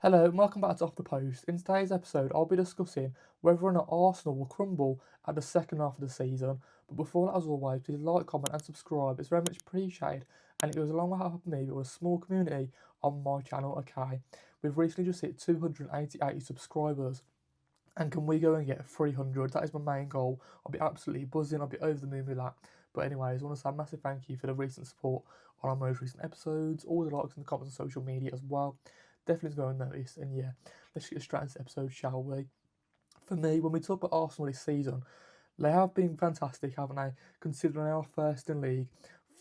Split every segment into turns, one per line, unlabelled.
Hello and welcome back to Off the Post. In today's episode, I'll be discussing whether or not Arsenal will crumble at the second half of the season. But before that, as always, please like, comment, and subscribe. It's very much appreciated, and it goes a long way to help me build a small community on my channel. Okay, we've recently just hit 288 subscribers, and can we go and get 300? That is my main goal. I'll be absolutely buzzing. I'll be over the moon with that. But anyways, I want to say a massive thank you for the recent support on our most recent episodes, all the likes and the comments on social media as well. Definitely go and notice. And yeah, let's get straight into the episode, shall we? For me, when we talk about Arsenal this season, they have been fantastic, haven't they? Considering they are first in league,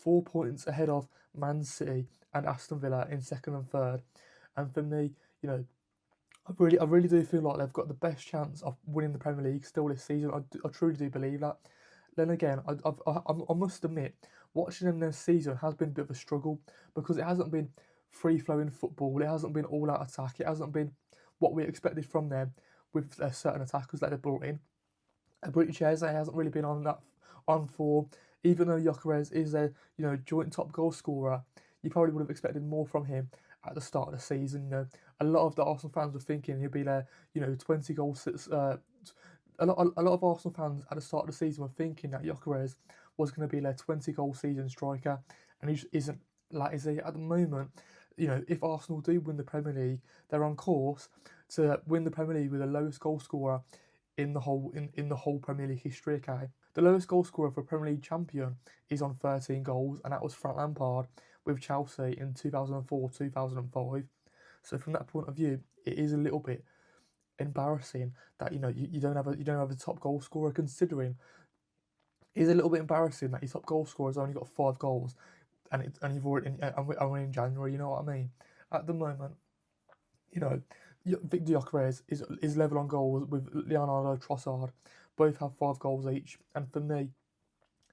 4 points ahead of Man City and Aston Villa in second and third. And for me, you know, I really do feel like they've got the best chance of winning the Premier League still this season. I truly do believe that. Then again, I must admit, watching them this season has been a bit of a struggle because it hasn't been free flowing football. It hasn't been all out attack. It hasn't been what we expected from them with their certain attackers that they brought in. British Eze hasn't really been on form. Even though Gyökeres is a joint top goal scorer, you probably would have expected more from him at the start of the season. A lot of the Arsenal fans were thinking he'd be there. 20 goals. A lot of Arsenal fans at the start of the season were thinking that Gyökeres was going to be their 20-goal season striker, and he just isn't. Like is he at the moment? If Arsenal do win the Premier League, they're on course to win the Premier League with the lowest goal scorer in the whole Premier League history. Okay, the lowest goal scorer for a Premier League champion is on 13 goals, and that was Frank Lampard with Chelsea in 2004-2005. So from that point of view, it is a little bit embarrassing that you don't have a top goal scorer, considering it's a little bit embarrassing that your top goal scorer has only got 5 goals, and you've already and we're in January. You know what I mean? At the moment, you know, Victor Gyökeres is level on goals with Leonardo Trossard. Both have 5 goals each, and for me,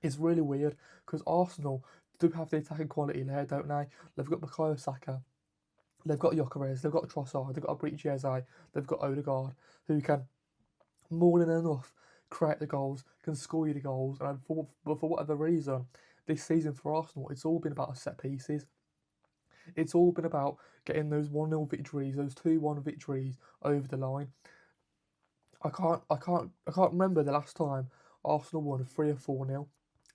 it's really weird because Arsenal do have the attacking quality there, don't they? They've got Bukayo Saka, they've got Gyökeres, they've got Trossard, they've got British Eze, they've got Odegaard, who can more than enough create the goals, can score you the goals, and for whatever reason, this season for Arsenal, it's all been about set pieces. It's all been about getting those 1-0 victories, those 2-1 victories over the line. I can't remember the last time Arsenal won 3 or 4-0.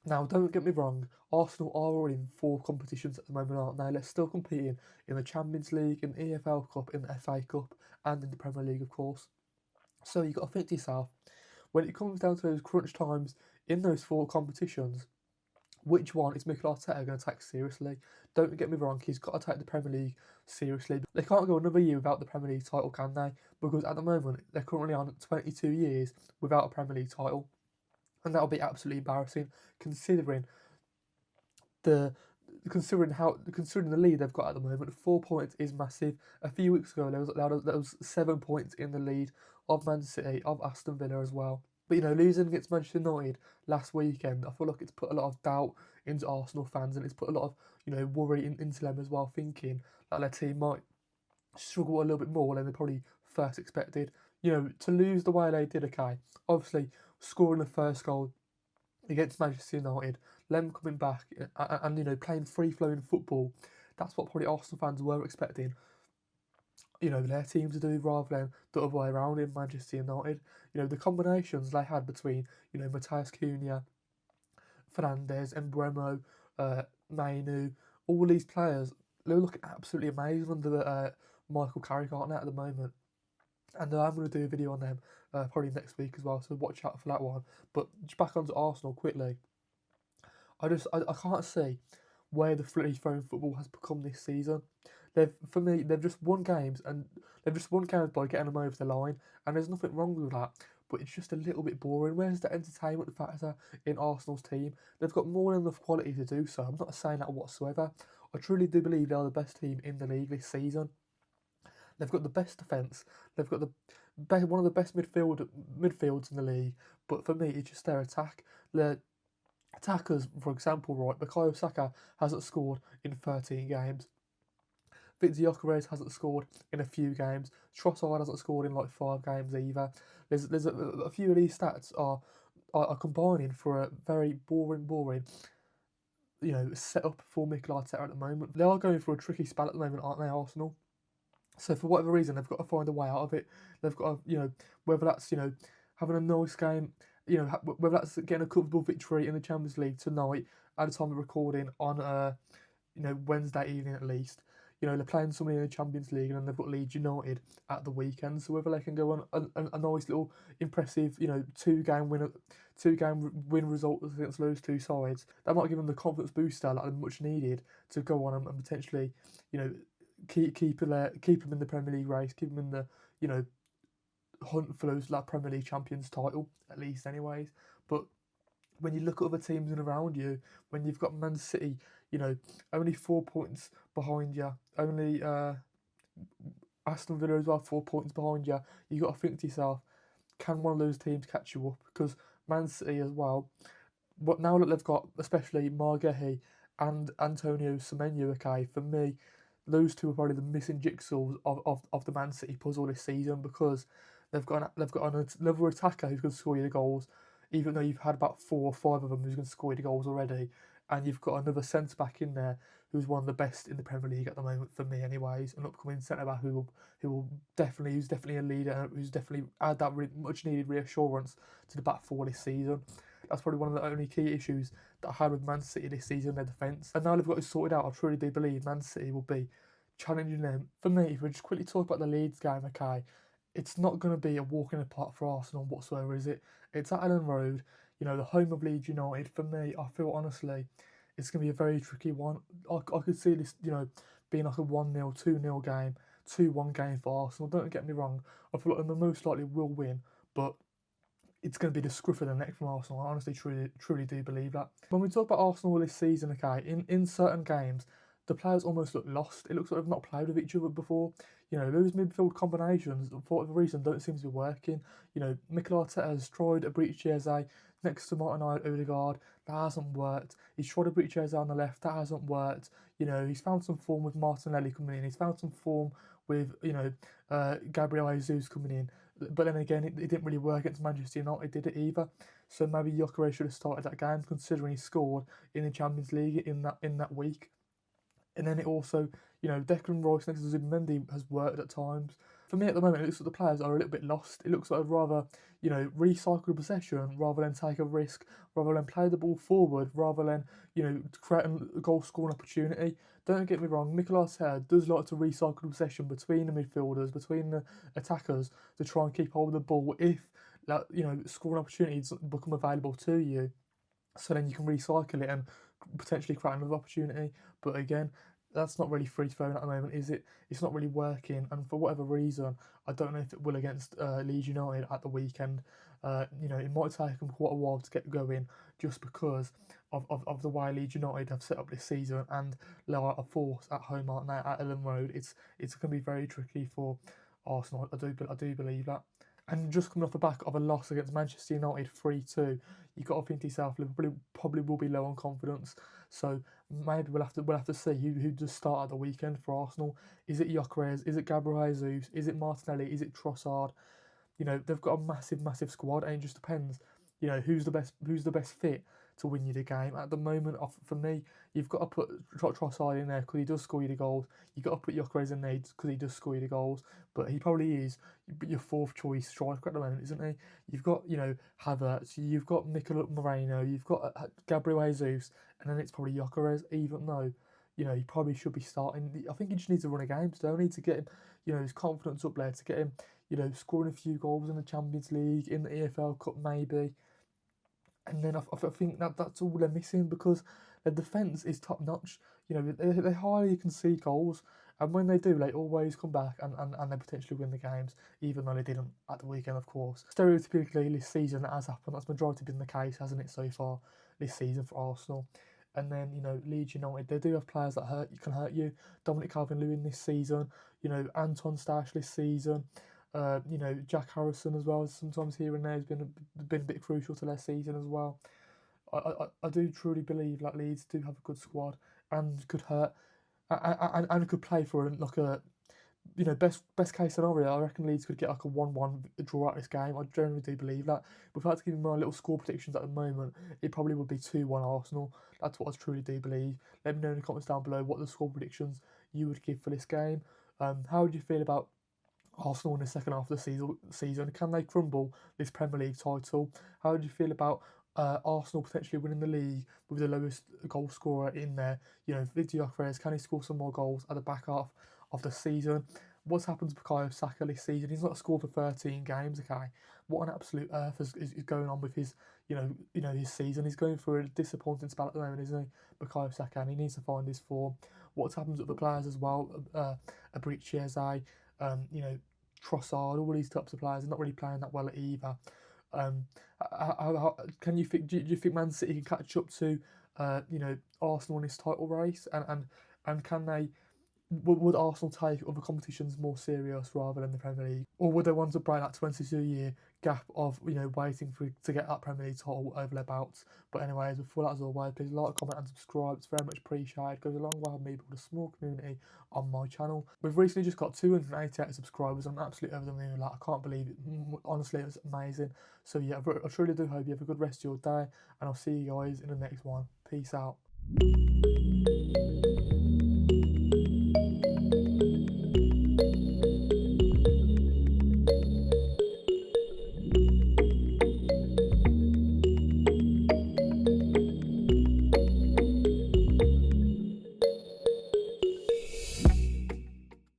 Now, don't get me wrong, Arsenal are already in 4 competitions at the moment, aren't they? They're still competing in the Champions League, in the EFL Cup, in the FA Cup, and in the Premier League, of course. So you've got to think to yourself, when it comes down to those crunch times in those 4 competitions, which one is Mikel Arteta going to take seriously? Don't get me wrong, he's got to take the Premier League seriously. They can't go another year without the Premier League title, can they? Because at the moment, they're currently on 22 years without a Premier League title. And that'll be absolutely embarrassing, considering the considering the lead they've got at the moment. 4 points is massive. A few weeks ago, there was 7 points in the lead of Man City, of Aston Villa as well. But losing against Manchester United last weekend, I feel like it's put a lot of doubt into Arsenal fans, and it's put a lot of worry into them as well, thinking that their team might struggle a little bit more than they probably first expected. To lose the way they did, okay, obviously scoring the first goal against Manchester United, them coming back and playing free flowing football. That's what probably Arsenal fans were expecting. Their team to do rather than the other way around in Manchester United. The combinations they had between Matthias Cunha, Fernandes, and Bremo, Mainu, all these players, they're looking absolutely amazing under Michael Carrick, aren't they, at the moment? And I'm going to do a video on them probably next week as well, so watch out for that one. But just back onto Arsenal quickly. I can't see where the free flowing football has become this season. They've just won games, and they've just won games by getting them over the line, and there's nothing wrong with that. But it's just a little bit boring. Where's the entertainment factor in Arsenal's team? They've got more than enough quality to do so. I'm not saying that whatsoever. I truly do believe they are the best team in the league this season. They've got the best defence. They've got one of the best midfields in the league. But for me, it's just their attack. Their attackers, for example, right, Bukayo Saka hasn't scored in 13 games. Victor Gyökeres hasn't scored in a few games. Trossard hasn't scored in like 5 games either. There's a few of these stats are combining for a very boring set up for Mikel Arteta at the moment. They are going through a tricky spell at the moment, aren't they, Arsenal? So for whatever reason, they've got to find a way out of it. They've got to, whether that's, having a nice game, whether that's getting a comfortable victory in the Champions League tonight at the time of recording on, Wednesday evening at least. They're playing somebody in the Champions League and then they've got Leeds United at the weekend. So whether they can go on a nice little impressive, two game win result against those two sides, that might give them the confidence booster that are much needed to go on and potentially, you know, keep them in the Premier League race, keep them in the, you know, hunt for those like Premier League champions title at least, anyways. But when you look at other teams in around you, when you've got Man City, only 4 points behind you, only Aston Villa as well, 4 points behind you, you got to think to yourself, can one of those teams catch you up? Because Man City as well, but now that they've got especially Margehi and Antonio Semenyo, okay, for me, those two are probably the missing jigsaws of the Man City puzzle this season because they've got another attacker who's going to score you the goals, even though you've had about 4 or 5 of them who's going to score you the goals already, and you've got another centre back in there who's one of the best in the Premier League at the moment for me, anyways. An upcoming centre back who's definitely a leader, who's definitely add that much needed reassurance to the back four this season. That's probably one of the only key issues that I had with Man City this season, their defence. And now they've got it sorted out, I truly do believe Man City will be challenging them. For me, if we just quickly talk about the Leeds game, okay, it's not going to be a walk in the park for Arsenal whatsoever, is it? It's at Ellen Road, the home of Leeds United. For me, I feel honestly, it's going to be a very tricky one. I could see this, being like a 1-0, 2-0 game, 2-1 game for Arsenal. Don't get me wrong, I feel like they most likely will win, but it's going to be the scruff of the neck from Arsenal. I honestly, truly do believe that. When we talk about Arsenal this season, okay, in certain games, the players almost look lost. It looks like they've not played with each other before. Those midfield combinations, for whatever reason, don't seem to be working. Mikel Arteta has tried a breach Jeze next to Martin Odegaard. That hasn't worked. He's tried a breach Jeze on the left. That hasn't worked. He's found some form with Martinelli coming in. He's found some form with, Gabriel Jesus coming in. But then again, it didn't really work against Manchester United, did it either? So maybe Gyökeres should have started that game, considering he scored in the Champions League in that week. And then it also, Declan Rice next to Zubimendi has worked at times. For me at the moment, it looks like the players are a little bit lost. It looks like I'd rather, recycle possession rather than take a risk, rather than play the ball forward, rather than, create a goal scoring opportunity. Don't get me wrong, Mikel Arteta does like to recycle possession between the midfielders, between the attackers, to try and keep hold of the ball if, scoring opportunities become available to you. So then you can recycle it and potentially create another opportunity. But again, that's not really free flowing at the moment, is it? It's not really working, and for whatever reason, I don't know if it will against Leeds United at the weekend. It might take them quite a while to get going, just because of the way Leeds United have set up this season, and they are a force at home, aren't they? At Ellen Road, it's going to be very tricky for Arsenal. I do believe that. And just coming off the back of a loss against Manchester United 3-2, you've got to think to yourself, Liverpool probably will be low on confidence. So maybe we'll have to see who does start at the weekend for Arsenal. Is it Gyökeres? Is it Gabriel Jesus? Is it Martinelli? Is it Trossard? They've got a massive squad, and it just depends. Who's the best fit to win you the game. At the moment, for me, you've got to put Trossard in there because he does score you the goals. You've got to put Gyökeres in there because he does score you the goals. But he probably is your fourth choice striker at the moment, isn't he? You've got, Havertz, you've got Mikel Moreno, you've got Gabriel Jesus, and then it's probably Gyökeres, even though, he probably should be starting. I think he just needs to run a game still. I need to get him, his confidence up there, to get him, scoring a few goals in the Champions League, in the EFL Cup maybe. And then I think that's all they're missing, because their defence is top notch. They highly concede goals, and when they do, they always come back and they potentially win the games, even though they didn't at the weekend, of course. Stereotypically, this season that has happened. That's majority been the case, hasn't it, so far this season for Arsenal? And then, Leeds United, they do have players that can hurt you. Dominic Calvert-Lewin this season, Anton Stash this season. Jack Harrison as well, sometimes here and there, has been a bit crucial to their season as well. I do truly believe that Leeds do have a good squad and could hurt and could play for like a best case scenario. I reckon Leeds could get like a 1-1 draw out this game. I generally do believe that. But if I had to give you my little score predictions at the moment, it probably would be 2-1 Arsenal. That's what I truly do believe. Let me know in the comments down below what the score predictions you would give for this game. How do you feel about Arsenal in the second half of the season? Can they crumble this Premier League title? How do you feel about Arsenal potentially winning the league with the lowest goal scorer in there? Victor Gyökeres, can he score some more goals at the back half of the season? What's happened to Bukayo Saka this season? He's not scored for 13 games. Okay, what an absolute earth is going on with his his season. He's going through a disappointing spell at the moment, isn't he, Bukayo Saka? And he needs to find his form. What's happened to the players as well? Abrici Eze, Trossard, all these types of players are not really playing that well either. Can you think? Do you think Man City can catch up to, Arsenal in this title race? And can they? Would Arsenal take other competitions more serious rather than the Premier League, or would they want to break that 22-year gap of waiting to get that Premier League title over their belts? But anyways, before that, as always, please like, comment, and subscribe. It's very much appreciated. It goes a long way with me build a small community on my channel. We've recently just got 288 subscribers. I'm absolutely over the moon with that. I can't believe it. Honestly, it was amazing. So yeah, I truly do hope you have a good rest of your day, and I'll see you guys in the next one. Peace out.